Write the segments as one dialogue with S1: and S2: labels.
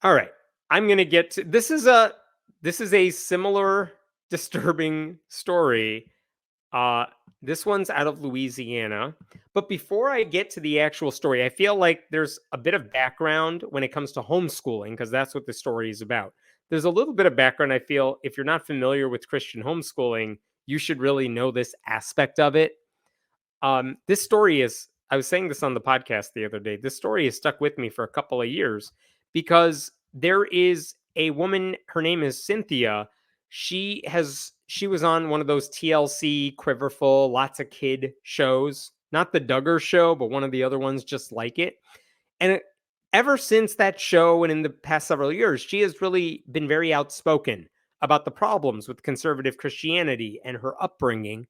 S1: All right. I'm going to get to this is a similar disturbing story. Uh this one's out of Louisiana. But before I get to the actual story, I feel like there's a bit of background when it comes to homeschooling because that's what the story is about. There's a little bit of background I feel if you're not familiar with Christian homeschooling, you should really know this aspect of it. This story is, I was saying this on the podcast the other day. This story has stuck with me for a couple of years because there is a woman, her name is Cynthia. She was on one of those TLC Quiverful, lots of kid shows, not the Duggar show, but one of the other ones just like it. And ever since that show and in the past several years, she has really been very outspoken about the problems with conservative Christianity and her upbringing.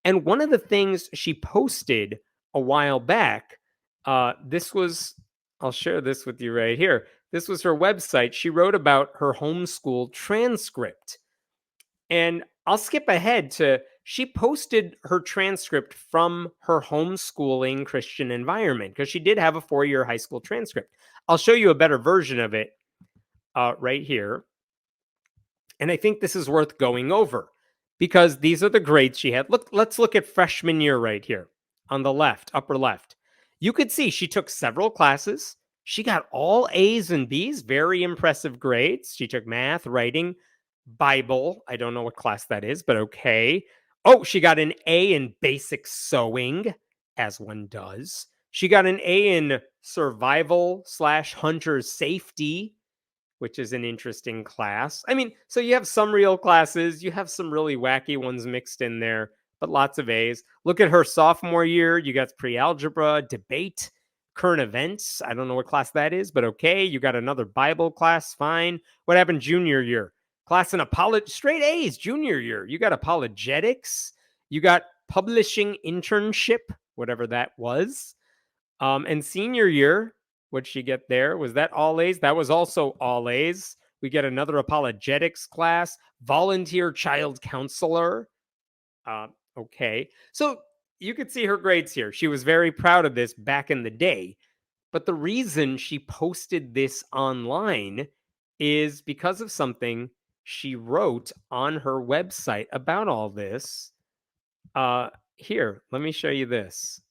S1: And one of the things she posted a while back, this was, I'll share this with you right here. This was her website. She wrote about her homeschool transcript. And I'll skip ahead to she posted her transcript from her homeschooling Christian environment because she did have a 4-year high school transcript. I'll show you a better version of it right here. And I think this is worth going over because these are the grades she had. Let's look at freshman year right here on the left, upper left. You could see she took several classes. She got all A's and B's, very impressive grades. She took math, writing, Bible. I don't know what class that is, but okay. Oh, she got an A in basic sewing, as one does. She got an A in survival slash hunter safety, which is an interesting class. I mean, so you have some real classes, you have some really wacky ones mixed in there, but lots of A's. Look at her sophomore year. You got pre-algebra, debate, current events. I don't know what class that is, but okay. You got another Bible class, fine. What happened junior year? Class in straight A's junior year. You got apologetics. You got publishing internship, whatever that was. And senior year, what'd she get there? Was that all A's? That was also all A's. We get another apologetics class, volunteer child counselor. Uh, okay. So you could see her grades here. She was very proud of this back in the day. But the reason she posted this online is because of something she wrote on her website about all this. Here, let me show you this.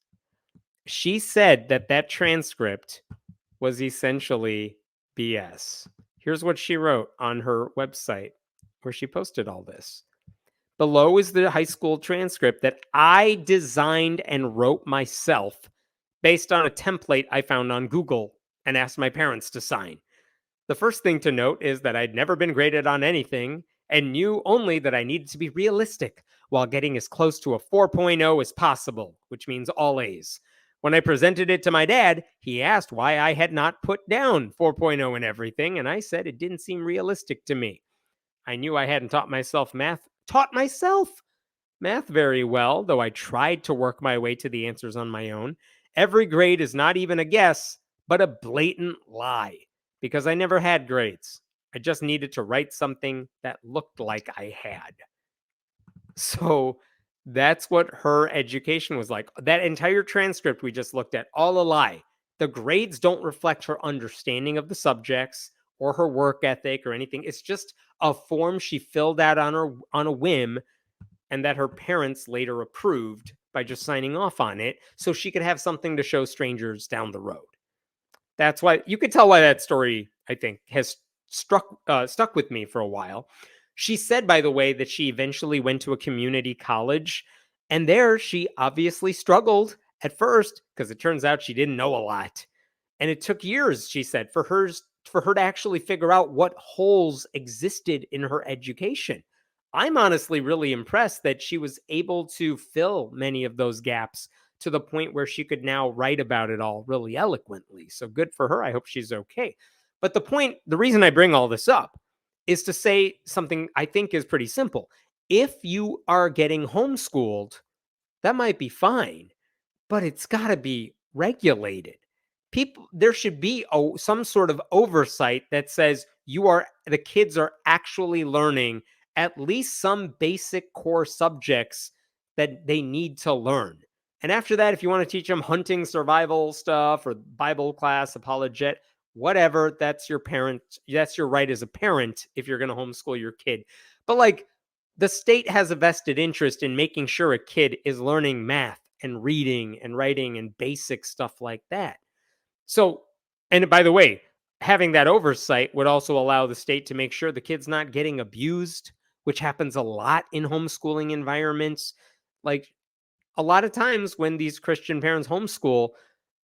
S1: She said that transcript was essentially BS. Here's what she wrote on her website where she posted all this. Below is the high school transcript that I designed and wrote myself based on a template I found on Google and asked my parents to sign. The first thing to note is that I'd never been graded on anything and knew only that I needed to be realistic while getting as close to a 4.0 as possible, which means all A's. When I presented it to my dad, he asked why I had not put down 4.0 and everything, and I said it didn't seem realistic to me. I knew I hadn't taught myself math very well, though I tried to work my way to the answers on my own. Every grade is not even a guess, but a blatant lie, because I never had grades. I just needed to write something that looked like I had. So that's what her education was like. That entire transcript we just looked at, all a lie. The grades don't reflect her understanding of the subjects or her work ethic or anything. It's just a form she filled out on a whim, and that her parents later approved by just signing off on it so she could have something to show strangers down the road. That's why you could tell why that story, I think, has stuck with me for a while. She said, by the way, that she eventually went to a community college, and there she obviously struggled at first because it turns out she didn't know a lot. And it took years, she said, for her to actually figure out what holes existed in her education. I'm honestly really impressed that she was able to fill many of those gaps to the point where she could now write about it all really eloquently. So good for her. I hope she's okay. But the reason I bring all this up is to say something I think is pretty simple. If you are getting homeschooled, that might be fine, but it's got to be regulated. There should be some sort of oversight that says the kids are actually learning at least some basic core subjects that they need to learn. And after that, if you want to teach them hunting, survival stuff, or Bible class, whatever, that's your parent, that's your right as a parent if you're going to homeschool your kid. But like, the state has a vested interest in making sure a kid is learning math and reading and writing and basic stuff like that. So, and by the way, having that oversight would also allow the state to make sure the kid's not getting abused, which happens a lot in homeschooling environments. Like, a lot of times when these Christian parents homeschool,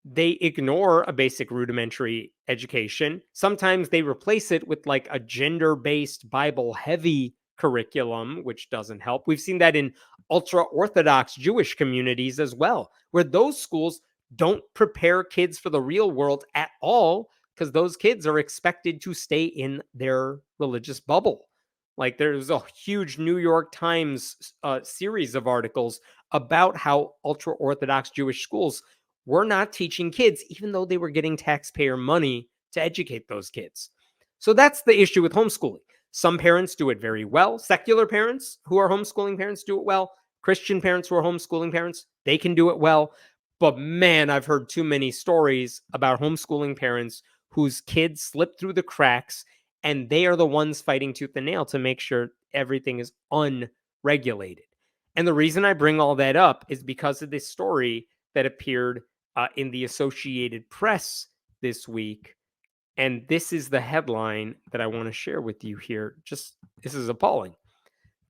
S1: they ignore a basic rudimentary education. Sometimes they replace it with like a gender based, Bible heavy curriculum, which doesn't help. We've seen that in ultra Orthodox Jewish communities as well, where those schools don't prepare kids for the real world at all because those kids are expected to stay in their religious bubble. Like, there's a huge New York Times series of articles about how ultra Orthodox Jewish schools were not teaching kids, even though they were getting taxpayer money to educate those kids. So that's the issue with homeschooling. Some parents do it very well. Secular parents who are homeschooling parents do it well. Christian parents who are homeschooling parents, they can do it well. But man, I've heard too many stories about homeschooling parents whose kids slip through the cracks, and they are the ones fighting tooth and nail to make sure everything is unregulated. And the reason I bring all that up is because of this story that appeared in the Associated Press this week. And this is the headline that I want to share with you here. This is appalling.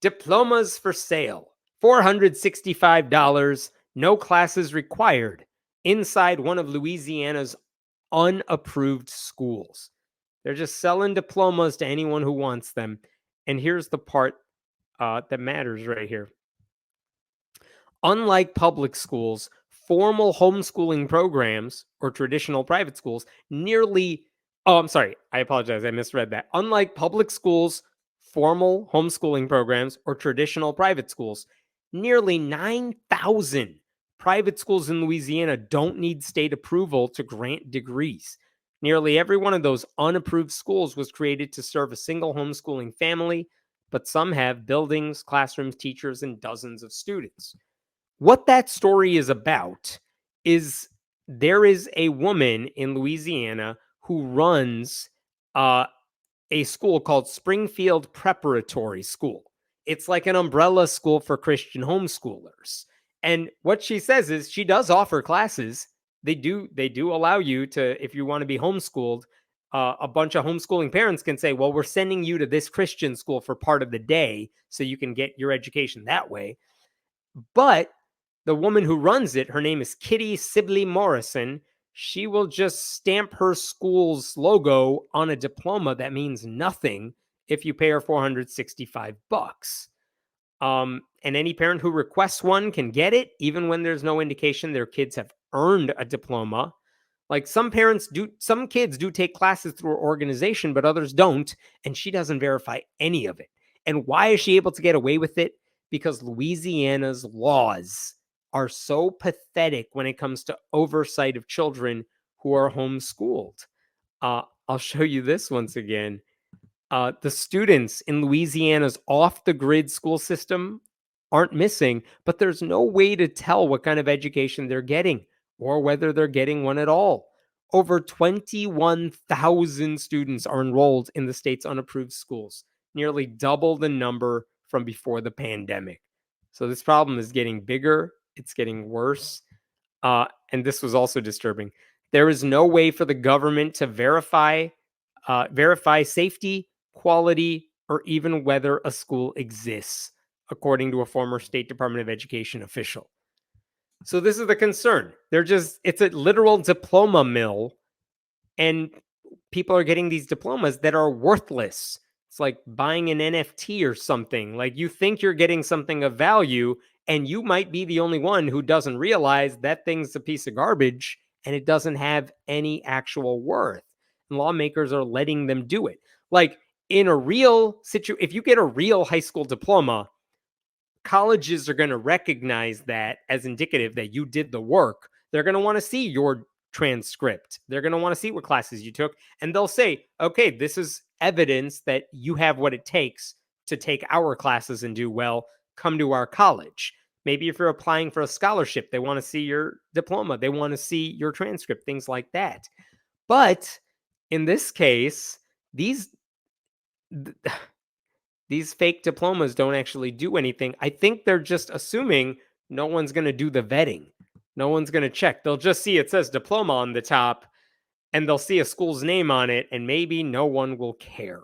S1: Diplomas for sale, $465, no classes required, inside one of Louisiana's unapproved schools. They're just selling diplomas to anyone who wants them. And here's the part that matters right here. Unlike public schools, formal homeschooling programs or traditional private schools I'm sorry, I apologize, I misread that. Unlike public schools, formal homeschooling programs, or traditional private schools, nearly 9,000 private schools in Louisiana don't need state approval to grant degrees. Nearly every one of those unapproved schools was created to serve a single homeschooling family, but some have buildings, classrooms, teachers, and dozens of students. What that story is about is there is a woman in Louisiana who runs a school called Springfield Preparatory School. It's like an umbrella school for Christian homeschoolers. And what she says is she does offer classes. They do allow you to, if you want to be homeschooled, a bunch of homeschooling parents can say, well, we're sending you to this Christian school for part of the day so you can get your education that way. But the woman who runs it, her name is Kitty Sibley Morrison. She will just stamp her school's logo on a diploma that means nothing if you pay her $465. And any parent who requests one can get it, even when there's no indication their kids have earned a diploma. Like, some kids do take classes through her organization, but others don't, and she doesn't verify any of it. And why is she able to get away with it? Because Louisiana's laws are so pathetic when it comes to oversight of children who are homeschooled. I'll show you this once again. The students in Louisiana's off-the-grid school system aren't missing, but there's no way to tell what kind of education they're getting or whether they're getting one at all. Over 21,000 students are enrolled in the state's unapproved schools, nearly double the number from before the pandemic. So this problem is getting bigger. It's getting worse. And this was also disturbing. There is no way for the government to verify safety, quality, or even whether a school exists, according to a former State Department of Education official. So this is the concern. It's a literal diploma mill, and people are getting these diplomas that are worthless. It's like buying an NFT or something. Like, you think you're getting something of value, and you might be the only one who doesn't realize that thing's a piece of garbage and it doesn't have any actual worth. And lawmakers are letting them do it. Like, in a real situation, if you get a real high school diploma, colleges are going to recognize that as indicative that you did the work. They're going to want to see your transcript. They're going to want to see what classes you took. And they'll say, okay, this is evidence that you have what it takes to take our classes and do well. Come to our college. Maybe if you're applying for a scholarship, they want to see your diploma. They want to see your transcript, things like that. But In this case, these these fake diplomas don't actually do anything. I think they're just assuming no one's going to do the vetting. No one's going to check. They'll just see it says diploma on the top and they'll see a school's name on it and maybe no one will care.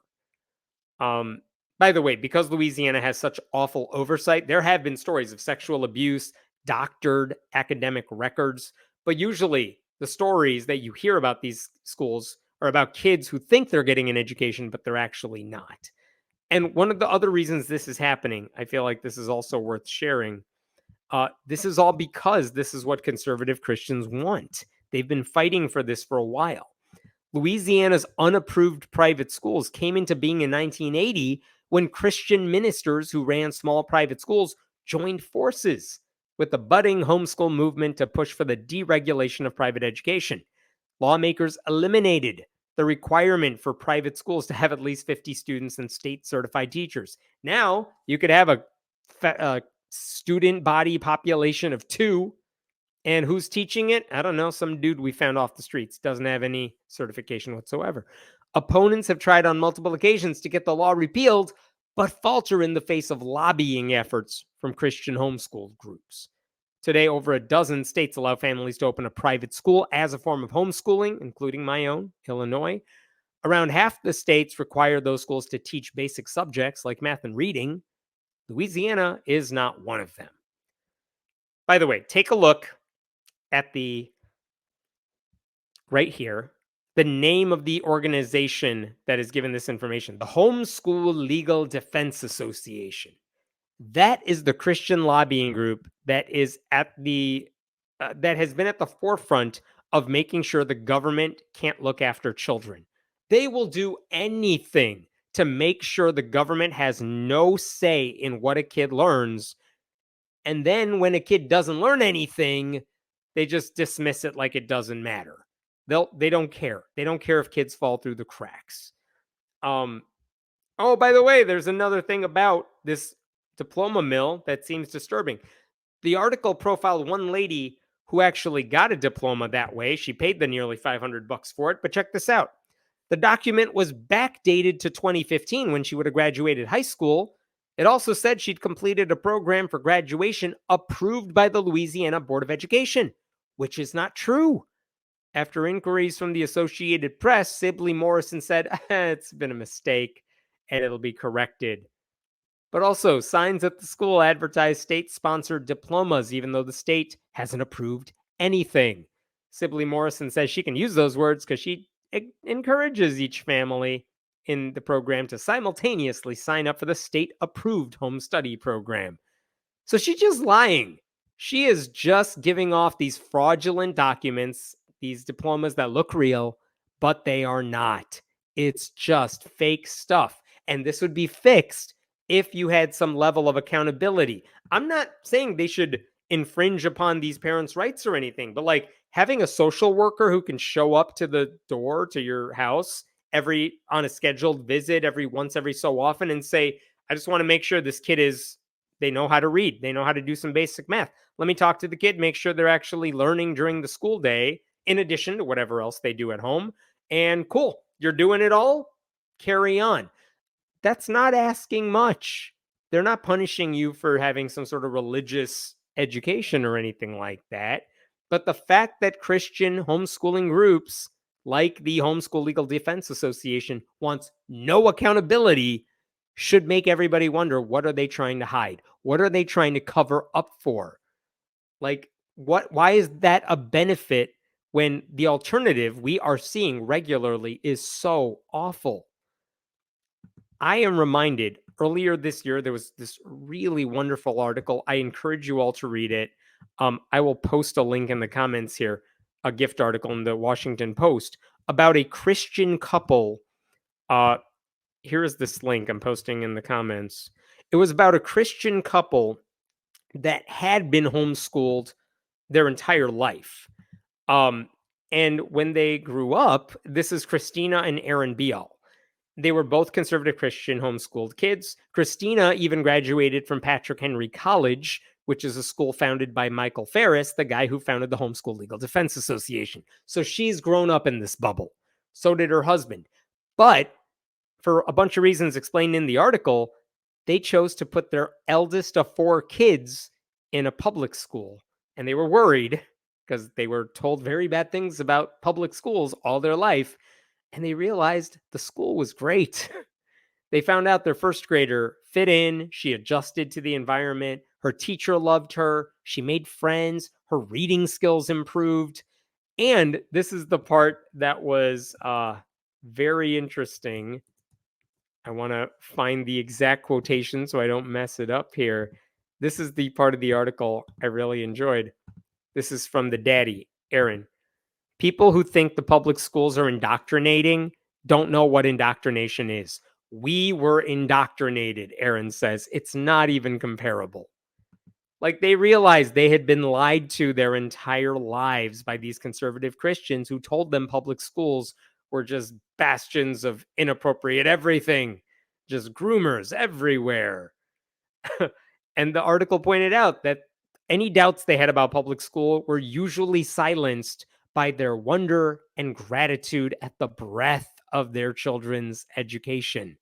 S1: Um, by the way, because Louisiana has such awful oversight, there have been stories of sexual abuse, doctored academic records, but usually the stories that you hear about these schools are about kids who think they're getting an education, but they're actually not. And one of the other reasons this is happening, I feel like this is also worth sharing. This is all because this is what conservative Christians want. They've been fighting for this for a while. Louisiana's unapproved private schools came into being in 1980 when Christian ministers who ran small private schools joined forces with the budding homeschool movement to push for the deregulation of private education. Lawmakers eliminated the requirement for private schools to have at least 50 students and state certified teachers. Now you could have a student body population of 2. And who's teaching it? I don't know. Some dude we found off the streets doesn't have any certification whatsoever. Opponents have tried on multiple occasions to get the law repealed, but falter in the face of lobbying efforts from Christian homeschool groups. Today, over a dozen states allow families to open a private school as a form of homeschooling, including my own, Illinois. Around half the states require those schools to teach basic subjects like math and reading. Louisiana is not one of them. By the way, take a look at the right here, the name of the organization that is given this information, the Homeschool Legal Defense Association. That is the Christian lobbying group that is at the that has been at the forefront of making sure the government can't look after children. They will do anything to make sure the government has no say in what a kid learns. And then when a kid doesn't learn anything, they just dismiss it like it doesn't matter. They don't care. They don't care if kids fall through the cracks. Oh, by the way, there's another thing about this diploma mill that seems disturbing. The article profiled one lady who actually got a diploma that way. She paid the nearly $500 for it, but check this out. The document was backdated to 2015 when she would have graduated high school. It also said she'd completed a program for graduation approved by the Louisiana Board of Education, which is not true. After inquiries from the Associated Press, Sibley Morrison said, it's been a mistake and it'll be corrected. But also, signs at the school advertise state-sponsored diplomas, even though the state hasn't approved anything. Sibley Morrison says she can use those words because she encourages each family in the program to simultaneously sign up for the state-approved home study program. So she's just lying. She is just giving off these fraudulent documents, these diplomas that look real, but they are not. It's just fake stuff. And this would be fixed if you had some level of accountability. I'm not saying they should infringe upon these parents' rights or anything, but like having a social worker who can show up to the door to your house on a scheduled visit every so often and say, I just want to make sure this kid they know how to read. They know how to do some basic math. Let me talk to the kid, make sure they're actually learning during the school day, in addition to whatever else they do at home. And cool, you're doing it all. Carry on. That's not asking much. They're not punishing you for having some sort of religious education or anything like that. But the fact that Christian homeschooling groups like the Homeschool Legal Defense Association wants no accountability should make everybody wonder, what are they trying to hide? What are they trying to cover up for? Like, why is that a benefit when the alternative we are seeing regularly is so awful? I am reminded earlier this year, there was this really wonderful article. I encourage you all to read it. I will post a link in the comments here, a gift article in the Washington Post about a Christian couple. Here is this link I'm posting in the comments. It was about a Christian couple that had been homeschooled their entire life. And when they grew up, this is Christina and Aaron Beal. They were both conservative Christian homeschooled kids. Christina even graduated from Patrick Henry College, which is a school founded by Michael Ferris, the guy who founded the Homeschool Legal Defense Association. So she's grown up in this bubble. So did her husband. But for a bunch of reasons explained in the article, they chose to put their eldest of 4 kids in a public school. And they were worried because they were told very bad things about public schools all their life. And they realized the school was great. They found out their first grader fit in, she adjusted to the environment, her teacher loved her, she made friends, her reading skills improved. And this is the part that was very interesting. I want to find the exact quotation so I don't mess it up here. This is the part of the article I really enjoyed. This is from the daddy, Aaron. People who think the public schools are indoctrinating don't know what indoctrination is. We were indoctrinated, Aaron says. It's not even comparable. Like, they realized they had been lied to their entire lives by these conservative Christians who told them public schools were just bastions of inappropriate everything, just groomers everywhere. And the article pointed out that any doubts they had about public school were usually silenced by their wonder and gratitude at the breadth of their children's education.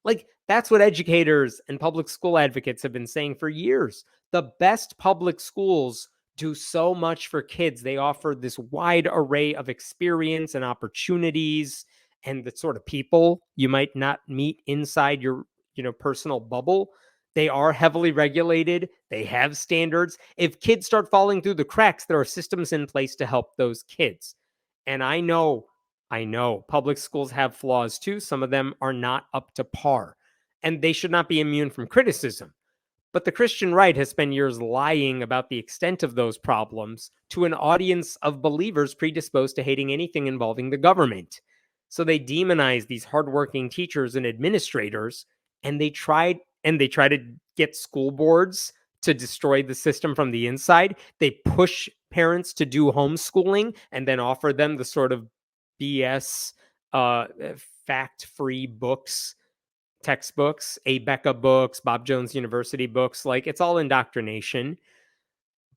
S1: Like, that's what educators and public school advocates have been saying for years. The best public schools do so much for kids. They offer this wide array of experience and opportunities and the sort of people you might not meet inside your, personal bubble. They are heavily regulated. They have standards. If kids start falling through the cracks, there are systems in place to help those kids. And I know public schools have flaws too. Some of them are not up to par, and they should not be immune from criticism. But the Christian right has spent years lying about the extent of those problems to an audience of believers predisposed to hating anything involving the government. So they demonize these hardworking teachers and administrators, and they try to get school boards to destroy the system from the inside. They push parents to do homeschooling and then offer them the sort of BS fact-free books, textbooks, Abeka books, Bob Jones University books. Like, it's all indoctrination.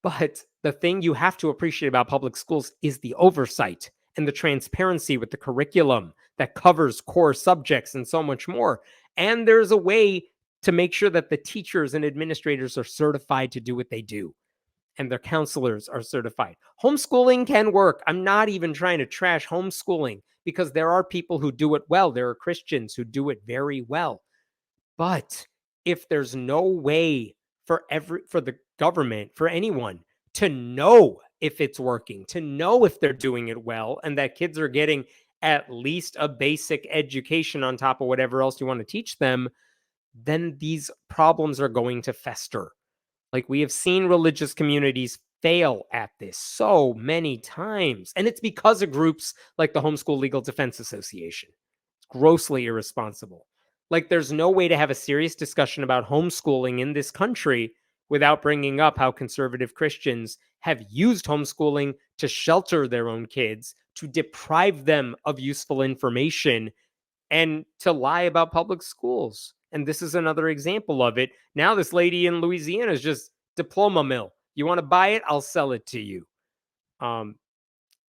S1: But the thing you have to appreciate about public schools is the oversight and the transparency with the curriculum that covers core subjects and so much more. And there's a way to make sure that the teachers and administrators are certified to do what they do, and their counselors are certified. Homeschooling can work. I'm not even trying to trash homeschooling because there are people who do it well. There are Christians who do it very well. But if there's no way for the government, for anyone to know if it's working, to know if they're doing it well, and that kids are getting at least a basic education on top of whatever else you want to teach them, then these problems are going to fester. Like, we have seen religious communities fail at this so many times. And it's because of groups like the Homeschool Legal Defense Association. It's grossly irresponsible. Like, there's no way to have a serious discussion about homeschooling in this country without bringing up how conservative Christians have used homeschooling to shelter their own kids, to deprive them of useful information, and to lie about public schools. And this is another example of it. Now this lady in Louisiana is just diploma mill. You want to buy it? I'll sell it to you. Um,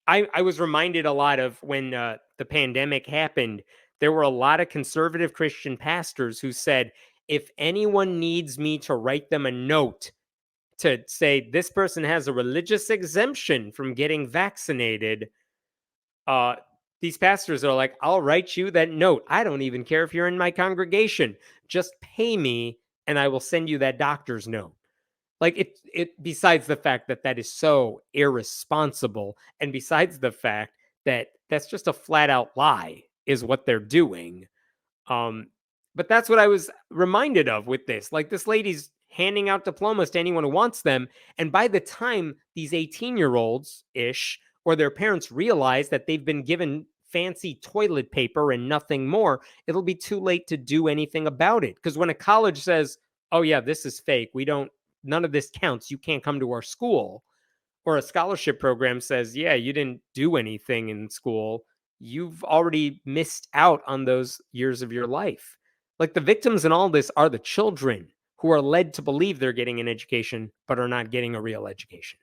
S1: I was reminded a lot of when the pandemic happened. There were a lot of conservative Christian pastors who said, if anyone needs me to write them a note to say this person has a religious exemption from getting vaccinated, uh, these pastors are like, I'll write you that note. I don't even care if you're in my congregation. Just pay me and I will send you that doctor's note. Like, it besides the fact that that is so irresponsible, and besides the fact that that's just a flat out lie is what they're doing. Um, but that's what I was reminded of with this. Like, this lady's handing out diplomas to anyone who wants them. And by the time these 18-year-olds ish or their parents realize that they've been given fancy toilet paper and nothing more, it'll be too late to do anything about it. Because when a college says, oh, yeah, this is fake, none of this counts, you can't come to our school, or a scholarship program says, yeah, you didn't do anything in school, you've already missed out on those years of your life. Like, the victims in all this are the children who are led to believe they're getting an education, but are not getting a real education.